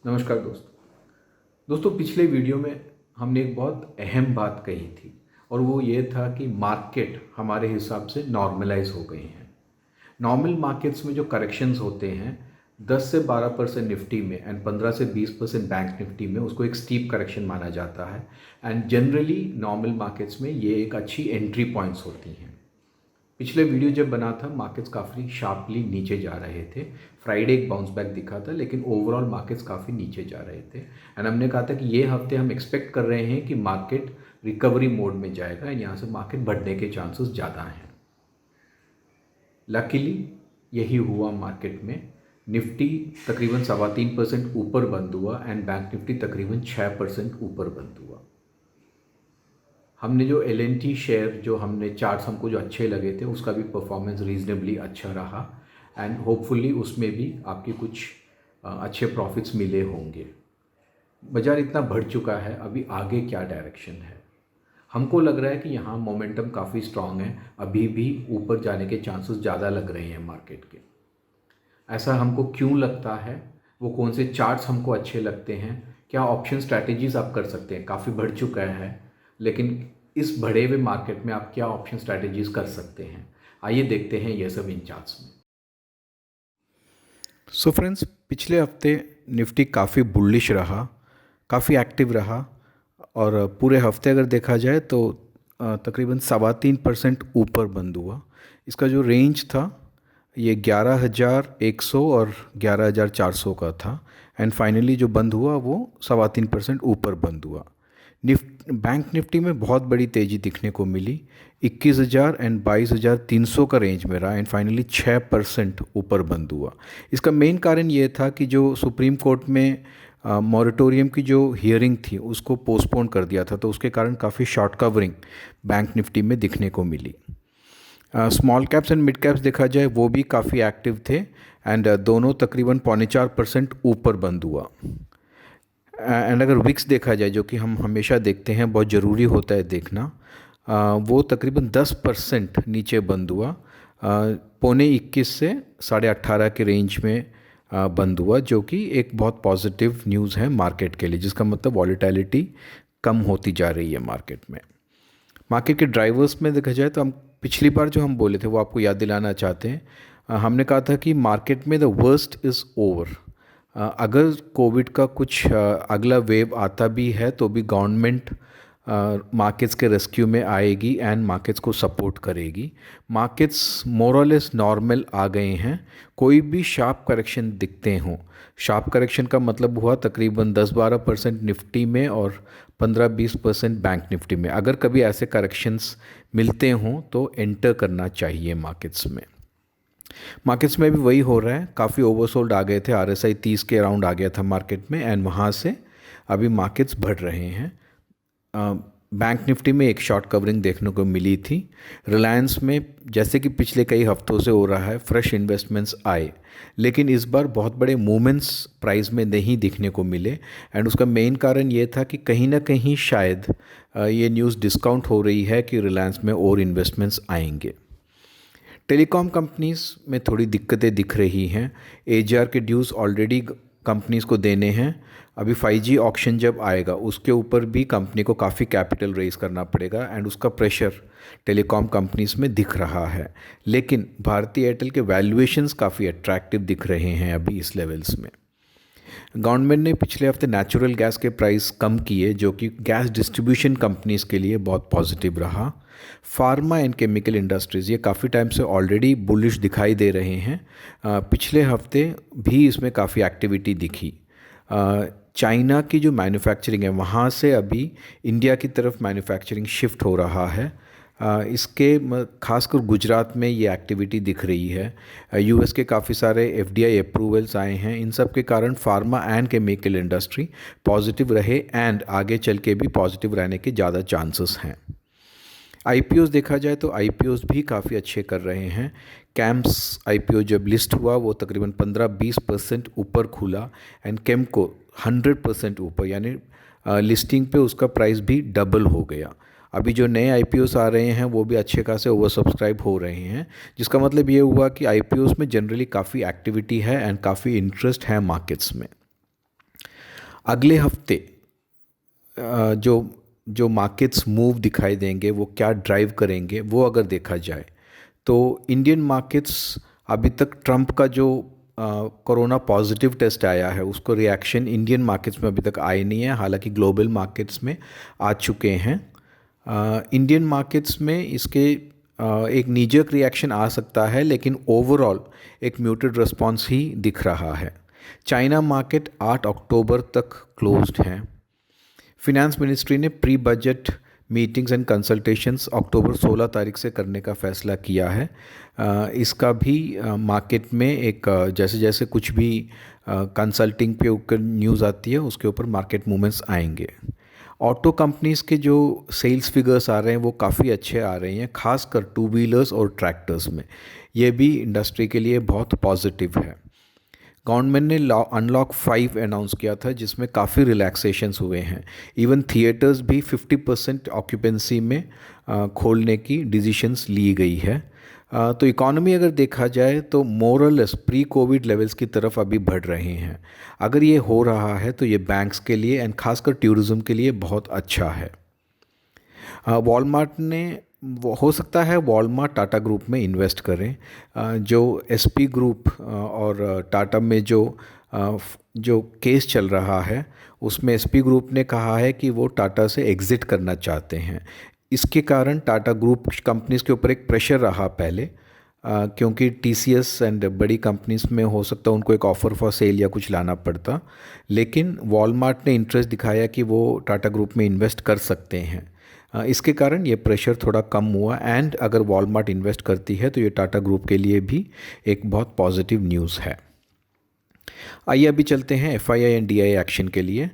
नमस्कार दोस्तों पिछले वीडियो में हमने एक बहुत अहम बात कही थी और वो ये था कि मार्केट हमारे हिसाब से नॉर्मलाइज हो गई हैं। नॉर्मल मार्केट्स में जो करेक्शंस होते हैं 10 से 12% निफ्टी में एंड 15 से 20% बैंक निफ्टी में, उसको एक स्टीप करेक्शन माना जाता है। एंड जनरली नॉर्मल मार्केट्स में ये एक अच्छी एंट्री पॉइंट्स होती हैं। पिछले वीडियो जब बना था मार्केट्स काफ़ी शार्पली नीचे जा रहे थे। फ्राइडे एक बाउंस बैक दिखा था, लेकिन ओवरऑल मार्केट्स काफ़ी नीचे जा रहे थे। एंड हमने कहा था कि ये हफ्ते हम एक्सपेक्ट कर रहे हैं कि मार्केट रिकवरी मोड में जाएगा एंड यहाँ से मार्केट बढ़ने के चांसेस ज़्यादा हैं। लकीली यही हुआ मार्केट में। निफ्टी तकरीबन 3.25% ऊपर बंद हुआ एंड बैंक निफ्टी तकरीबन 6% ऊपर बंद हुआ। हमने जो LNT शेयर, जो हमने चार्ट्स हमको जो अच्छे लगे थे, उसका भी परफॉर्मेंस रीजनेबली अच्छा रहा एंड होपफुली उसमें भी आपके कुछ अच्छे प्रॉफिट्स मिले होंगे। बाज़ार इतना बढ़ चुका है, अभी आगे क्या डायरेक्शन है? हमको लग रहा है कि यहाँ मोमेंटम काफ़ी स्ट्रॉन्ग है, अभी भी ऊपर जाने के चांसेस ज़्यादा लग रहे हैं मार्केट के। ऐसा हमको क्यों लगता है? वो कौन से चार्ट्स हमको अच्छे लगते हैं? क्या ऑप्शन स्ट्रैटेजीज़ आप कर सकते हैं? काफ़ी बढ़ चुका है, लेकिन इस बढ़े हुए मार्केट में आप क्या ऑप्शन स्ट्रैटेजीज़ कर सकते हैं? आइए देखते हैं ये सब इन चार्ट्स में। सो फ्रेंड्स, पिछले हफ्ते निफ्टी काफ़ी बुलिश रहा, काफ़ी एक्टिव रहा और पूरे हफ्ते अगर देखा जाए तो तकरीबन 3.25% ऊपर बंद हुआ। इसका जो रेंज था ये 11,100 और 11,400 का था एंड फाइनली जो बंद हुआ वो 3.25% ऊपर बंद हुआ। बैंक निफ्टी में बहुत बड़ी तेज़ी दिखने को मिली, 21,000 एंड 22,300 का रेंज में रहा एंड फाइनली 6% ऊपर बंद हुआ। इसका मेन कारण ये था कि जो सुप्रीम कोर्ट में मॉरेटोरियम की जो हियरिंग थी उसको पोस्टपोन कर दिया था, तो उसके कारण काफ़ी शॉर्ट कवरिंग बैंक निफ्टी में दिखने को मिली। Small caps and mid caps देखा जाए वो भी काफ़ी एक्टिव थे एंड दोनों तकरीबन 4.25% ऊपर बंद हुआ। एंड अगर विक्स देखा जाए, जो कि हम हमेशा देखते हैं, बहुत ज़रूरी होता है देखना, वो तकरीबन 10% नीचे बंद हुआ, 21.25 से 18.5 के रेंज में बंद हुआ, जो कि एक बहुत पॉजिटिव न्यूज़ है मार्केट के लिए, जिसका मतलब वॉलेटिलिटी कम होती जा रही है मार्केट में। मार्केट के ड्राइवर्स में देखा जाए तो हम पिछली बार जो हम बोले थे वो आपको याद दिलाना चाहते हैं। हमने कहा था कि मार्केट में द वर्स्ट इज़ ओवर। अगर कोविड का कुछ अगला वेव आता भी है तो भी गवर्नमेंट मार्केट्स के रेस्क्यू में आएगी एंड मार्केट्स को सपोर्ट करेगी। मार्केट्स मोर और लेस नॉर्मल आ गए हैं, कोई भी शार्प करेक्शन दिखते हों। शार्प करेक्शन का मतलब हुआ तकरीबन 10-12% निफ्टी में और 15-20% बैंक निफ्टी में। अगर कभी ऐसे करेक्शंस मिलते हों तो एंटर करना चाहिए मार्केट्स में। मार्केट्स में भी वही हो रहा है, काफ़ी ओवरसोल्ड आ गए थे, RSI 30 के अराउंड आ गया था मार्केट में एंड वहाँ से अभी मार्केट्स बढ़ रहे हैं। बैंक निफ्टी में एक शॉर्ट कवरिंग देखने को मिली थी। रिलायंस में जैसे कि पिछले कई हफ्तों से हो रहा है, फ्रेश इन्वेस्टमेंट्स आए, लेकिन इस बार बहुत बड़े मूवमेंट्स प्राइस में नहीं दिखने को मिले एंड उसका मेन कारण ये था कि कहीं ना कहीं शायद ये न्यूज़ डिस्काउंट हो रही है कि रिलायंस में और इन्वेस्टमेंट्स आएंगे। टेलीकॉम कंपनीज़ में थोड़ी दिक्कतें दिख रही हैं। AGR के ड्यूज़ ऑलरेडी कंपनीज़ को देने हैं। अभी 5G ऑक्शन जब आएगा उसके ऊपर भी कंपनी को काफ़ी कैपिटल रेज़ करना पड़ेगा एंड उसका प्रेशर टेलीकॉम कंपनीज़ में दिख रहा है। लेकिन भारती एयरटेल के वैल्यूएशंस काफ़ी अट्रैक्टिव दिख रहे हैं अभी इस लेवल्स में। गवर्नमेंट ने पिछले हफ्ते नेचुरल गैस के प्राइस कम किए, जो कि गैस डिस्ट्रीब्यूशन कंपनीज़ के लिए बहुत पॉजिटिव रहा। फार्मा एंड केमिकल इंडस्ट्रीज़ ये काफ़ी टाइम से ऑलरेडी बुलिश दिखाई दे रहे हैं। पिछले हफ्ते भी इसमें काफ़ी एक्टिविटी दिखी। चाइना की जो मैन्युफैक्चरिंग है वहाँ से अभी इंडिया की तरफ मैन्युफैक्चरिंग शिफ्ट हो रहा है। इसके खासकर गुजरात में ये एक्टिविटी दिख रही है। US के काफ़ी सारे FDI अप्रूवल्स आए हैं। इन सब के कारण pharma and chemical industry positive रहे एंड आगे चल के भी पॉजिटिव रहने के ज़्यादा चांसेस हैं। IPOs देखा जाए तो IPOs भी काफ़ी अच्छे कर रहे हैं। कैम्प्स IPO जब लिस्ट हुआ वो तकरीबन 15-20% ऊपर खुला एंड केम्को 100% ऊपर, यानी लिस्टिंग पे उसका प्राइस भी डबल हो गया। अभी जो नए आईपीओस आ रहे हैं वो भी अच्छे खासे ओवर सब्सक्राइब हो रहे हैं, जिसका मतलब ये हुआ कि आईपीओस में जनरली काफ़ी एक्टिविटी है एंड काफ़ी इंटरेस्ट है मार्केट्स में। अगले हफ्ते जो जो मार्केट्स मूव दिखाई देंगे वो क्या ड्राइव करेंगे वो अगर देखा जाए तो इंडियन मार्केट्स अभी तक ट्रंप का जो कोरोना पॉजिटिव टेस्ट आया है उसको रिएक्शन इंडियन मार्केट्स में अभी तक आए नहीं है, हालांकि ग्लोबल मार्केट्स में आ चुके हैं। इंडियन मार्केट्स में इसके एक नीजक रिएक्शन आ सकता है, लेकिन ओवरऑल एक म्यूटेड रिस्पॉन्स ही दिख रहा है। चाइना मार्केट 8 अक्टूबर तक क्लोज्ड है। फिनेंस मिनिस्ट्री ने pre budget meetings and consultations October 16 तारीख से करने का फ़ैसला किया है। इसका भी मार्केट में एक जैसे जैसे कुछ भी कंसल्टिंग पे ऊपर न्यूज़ आती है उसके ऊपर मार्केट मूवमेंट्स आएंगे। ऑटो कंपनीज़ के जो सेल्स फिगर्स आ रहे हैं वो काफ़ी अच्छे आ रहे हैं, खासकर टू व्हीलर्स और ट्रैक्टर्स में। ये भी इंडस्ट्री के लिए बहुत पॉजिटिव है। गवर्नमेंट ने अनलॉक 5 अनाउंस किया था जिसमें काफ़ी रिलैक्सेशंस हुए हैं। इवन थिएटर्स भी 50% ऑक्यूपेंसी में खोलने की डिसीशंस ली गई है। तो इकॉनमी अगर देखा जाए तो मोरलेस प्री कोविड लेवल्स की तरफ अभी बढ़ रहे हैं। अगर ये हो रहा है तो ये बैंक्स के लिए एंड खासकर टूरिज़्म के लिए बहुत अच्छा है। वॉलमार्ट ने हो सकता है वॉलमार्ट टाटा ग्रुप में इन्वेस्ट करें। जो एसपी ग्रुप और टाटा में जो केस चल रहा है उसमें एसपी ग्रुप ने कहा है कि वो टाटा से एग्ज़िट करना चाहते हैं। इसके कारण टाटा ग्रुप कंपनीज़ के ऊपर एक प्रेशर रहा पहले, क्योंकि टीसीएस एंड बड़ी कंपनीज़ में हो सकता है उनको एक ऑफ़र फॉर सेल या कुछ लाना पड़ता, लेकिन वॉलमार्ट ने इंटरेस्ट दिखाया कि वो टाटा ग्रुप में इन्वेस्ट कर सकते हैं। इसके कारण ये प्रेशर थोड़ा कम हुआ एंड अगर वॉलमार्ट इन्वेस्ट करती है तो ये टाटा ग्रुप के लिए भी एक बहुत पॉजिटिव न्यूज़ है। आइए अभी चलते हैं एफआईआई एंड डीआई एक्शन के लिए।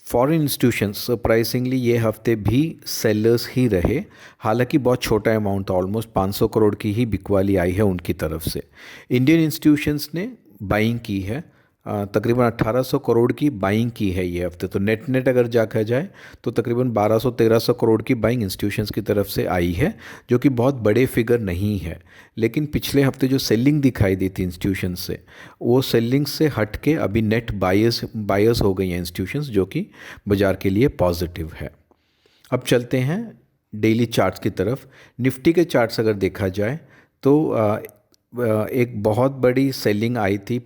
फॉरेन इंस्टीट्यूशंस सरप्राइजिंगली ये हफ्ते भी सेलर्स ही रहे, हालांकि बहुत छोटा अमाउंट था, ऑलमोस्ट 500 करोड़ की ही बिकवाली आई है उनकी तरफ से। इंडियन इंस्टीट्यूशंस ने बाइंग की है, तकरीबन 1800 करोड़ की बाइंग की है ये हफ्ते। तो नेट अगर देखा जाए तो तकरीबन 1200-1300 करोड़ की बाइंग इंस्टीट्यूशंस की तरफ से आई है, जो कि बहुत बड़े फिगर नहीं है। लेकिन पिछले हफ्ते जो सेलिंग दिखाई दी थी इंस्टीट्यूशंस से, वो सेलिंग से हट के अभी नेट बायर्स हो गई हैं इंस्टीट्यूशंस, जो कि बाज़ार के लिए पॉजिटिव है। अब चलते हैं डेली चार्ट्स की तरफ। निफ्टी के चार्ट्स अगर देखा जाए तो एक बहुत बड़ी सेलिंग आई थी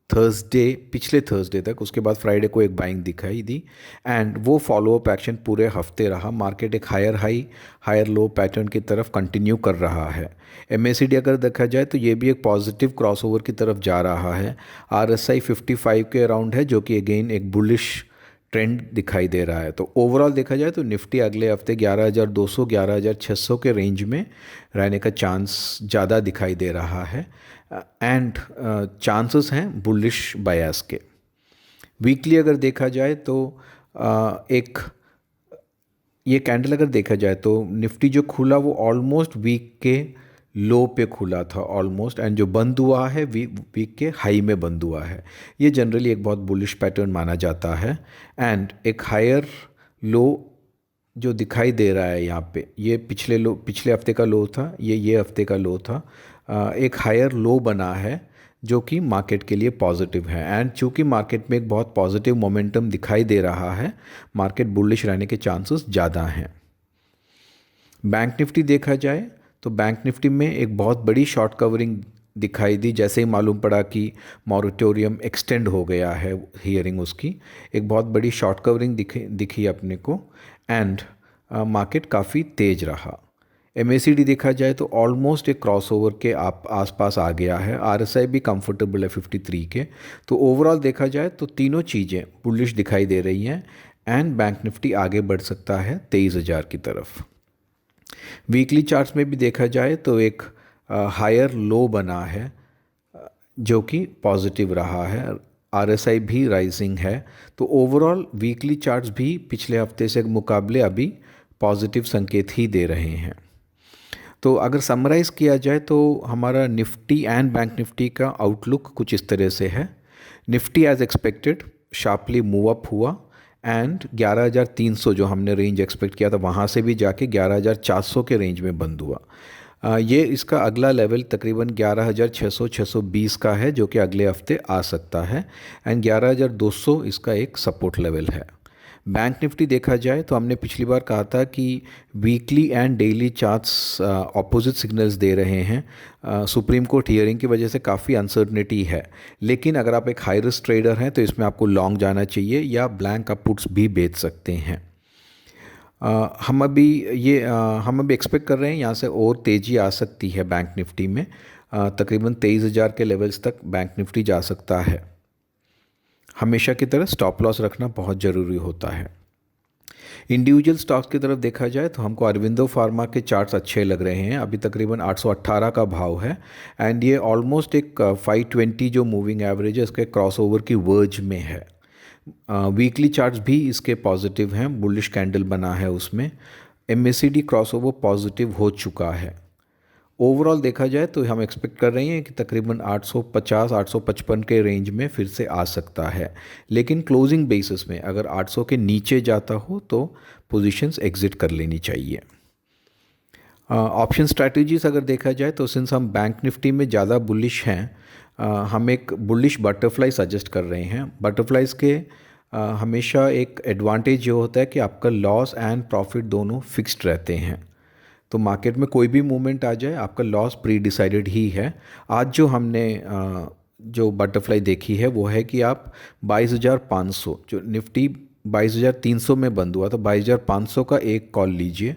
पिछले थर्सडे तक, उसके बाद फ्राइडे को एक बाइंग दिखाई दी एंड वो फॉलोअप एक्शन पूरे हफ्ते रहा। मार्केट एक higher high higher low pattern की तरफ कंटिन्यू कर रहा है। एमएसीडी अगर देखा जाए तो ये भी एक पॉजिटिव क्रॉसओवर की तरफ जा रहा है। आरएसआई 55 के अराउंड है, जो कि अगेन एक बुलिश ट्रेंड दिखाई दे रहा है। तो ओवरऑल देखा जाए तो निफ्टी अगले हफ्ते 11,200 11,600 के रेंज में रहने का चांस ज़्यादा दिखाई दे रहा है एंड चांसेस हैं बुलिश बायस के। वीकली अगर देखा जाए तो एक ये कैंडल अगर देखा जाए तो निफ्टी जो खुला वो ऑलमोस्ट वीक के लो पे खुला था ऑलमोस्ट, एंड जो बंद हुआ है वीक के हाई में बंद हुआ है। ये जनरली एक बहुत बुलिश पैटर्न माना जाता है एंड एक हायर लो जो दिखाई दे रहा है यहाँ पे, ये पिछले हफ्ते का लो था, ये हफ्ते का लो था। एक हायर लो बना है जो कि मार्केट के लिए पॉजिटिव है एंड चूँकि मार्केट में एक बहुत पॉजिटिव मोमेंटम दिखाई दे रहा है, मार्केट बुलिश रहने के चांसेस ज़्यादा हैं। बैंक निफ्टी देखा जाए तो बैंक निफ्टी में एक बहुत बड़ी शॉर्ट कवरिंग दिखाई दी, जैसे ही मालूम पड़ा कि मॉरिटोरियम एक्सटेंड हो गया है हियरिंग उसकी, एक बहुत बड़ी शॉर्ट कवरिंग दिखी अपने को एंड मार्केट काफ़ी तेज रहा। एमएसीडी देखा जाए तो ऑलमोस्ट एक क्रॉसओवर के आसपास आ गया है। आरएसआई भी कंफर्टेबल है 53 के। तो ओवरऑल देखा जाए तो तीनों चीज़ें बुलिश दिखाई दे रही हैं एंड बैंक निफ्टी आगे बढ़ सकता है 23,000 की तरफ। वीकली चार्ट्स में भी देखा जाए तो एक हायर लो बना है जो कि पॉजिटिव रहा है। आरएसआई भी राइजिंग है। तो ओवरऑल वीकली चार्ट्स भी पिछले हफ्ते से मुकाबले अभी पॉजिटिव संकेत ही दे रहे हैं। तो अगर समराइज़ किया जाए तो हमारा निफ्टी एंड बैंक निफ्टी का आउटलुक कुछ इस तरह से है। Nifty as expected sharply move up हुआ एंड 11,300 जो हमने रेंज एक्सपेक्ट किया था वहाँ से भी जाके 11,400 के रेंज में बंद हुआ। ये इसका अगला लेवल तकरीबन 11,600-620 का है जो कि अगले हफ्ते आ सकता है, एंड 11,200 इसका एक सपोर्ट लेवल है। बैंक निफ्टी देखा जाए तो हमने पिछली बार कहा था कि weekly and daily charts opposite signals दे रहे हैं। सुप्रीम कोर्ट हियरिंग की वजह से काफ़ी अनसर्टनिटी है, लेकिन अगर आप एक हाई रिस्क ट्रेडर हैं तो इसमें आपको लॉन्ग जाना चाहिए या ब्लैंक आप पुट्स भी बेच सकते हैं। हम अभी एक्सपेक्ट कर रहे हैं यहाँ से और तेज़ी आ सकती है बैंक निफ्टी में। तकरीबन 23,000 के लेवल्स तक बैंक निफ्टी जा सकता है। हमेशा की तरह स्टॉप लॉस रखना बहुत ज़रूरी होता है। इंडिविजुअल स्टॉक्स की तरफ देखा जाए तो हमको अरविंदो फार्मा के चार्ट्स अच्छे लग रहे हैं। अभी तकरीबन 818 का भाव है, एंड ये ऑलमोस्ट एक 520 जो मूविंग एवरेज है इसके क्रॉसओवर की वर्ज में है। वीकली चार्ट्स भी इसके पॉजिटिव हैं, बुलिश कैंडल बना है उसमें। MACD क्रॉसओवर पॉजिटिव हो चुका है। ओवरऑल देखा जाए तो हम एक्सपेक्ट कर रहे हैं कि तकरीबन 850-855 के रेंज में फिर से आ सकता है, लेकिन क्लोजिंग बेसिस में अगर 800 के नीचे जाता हो तो पोजीशंस एग्जिट कर लेनी चाहिए। ऑप्शन स्ट्रैटेजीज अगर देखा जाए तो सिंस हम बैंक निफ्टी में ज़्यादा बुलिश हैं, हम एक बुलिश बटरफ्लाई सजेस्ट कर रहे हैं। बटरफ्लाइज के हमेशा एक एडवांटेज ये होता है कि आपका लॉस एंड प्रॉफिट दोनों फिक्स्ड रहते हैं, तो मार्केट में कोई भी मूवमेंट आ जाए आपका लॉस प्री डिसाइडेड ही है। आज जो हमने जो बटरफ्लाई देखी है वो है कि आप 22,500 जो निफ्टी 22,300 में बंद हुआ तो 22,500 का एक कॉल लीजिए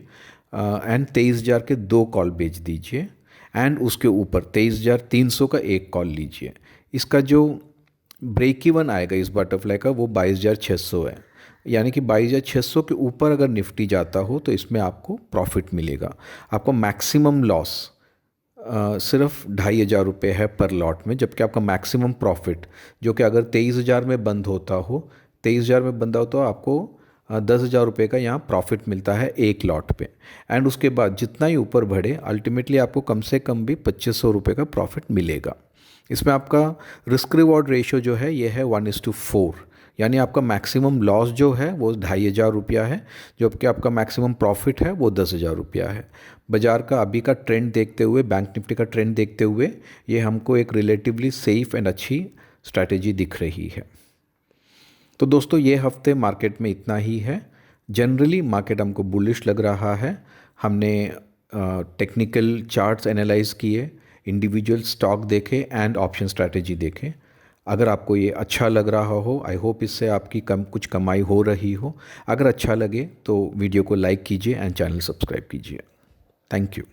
एंड 23,000 के 2 कॉल बेच दीजिए, एंड उसके ऊपर 23,300 का एक कॉल लीजिए। इसका जो ब्रेक इवन आएगा इस बटरफ्लाई का वो 22,600 है, यानी कि 22,600 के ऊपर अगर निफ्टी जाता हो तो इसमें आपको प्रॉफिट मिलेगा। आपको मैक्सिमम लॉस सिर्फ 2,500 रुपये है पर लॉट में, जबकि आपका मैक्सिमम प्रॉफिट जो कि अगर 23,000 में बंद होता हो, 23,000 में बंदा हो तो आपको 10,000 रुपये का यहाँ प्रॉफिट मिलता है एक लॉट पे, एंड उसके बाद जितना ही ऊपर बढ़े अल्टीमेटली आपको कम से कम भी 2,500 रुपये का प्रॉफिट मिलेगा। इसमें आपका रिस्क रिवॉर्ड रेशियो जो है ये है 1:4, यानी आपका मैक्सिमम लॉस जो है वो 2,500 रुपया है, जबकि आपका मैक्सिमम प्रॉफिट है वो 10,000 रुपया है। बाज़ार का अभी का ट्रेंड देखते हुए, बैंक निफ्टी का ट्रेंड देखते हुए ये हमको एक रिलेटिवली सेफ़ एंड अच्छी स्ट्रैटेजी दिख रही है। तो दोस्तों ये हफ्ते मार्केट में इतना ही है। जनरली मार्केट हमको बुलिश लग रहा है। हमने टेक्निकल चार्ट्स एनालाइज किए, इंडिविजुअल स्टॉक देखे एंड ऑप्शन स्ट्रैटेजी देखे। अगर आपको ये अच्छा लग रहा हो, आई होप इससे आपकी कुछ कमाई हो रही हो। अगर अच्छा लगे तो वीडियो को लाइक कीजिए एंड चैनल सब्सक्राइब कीजिए। Thank you.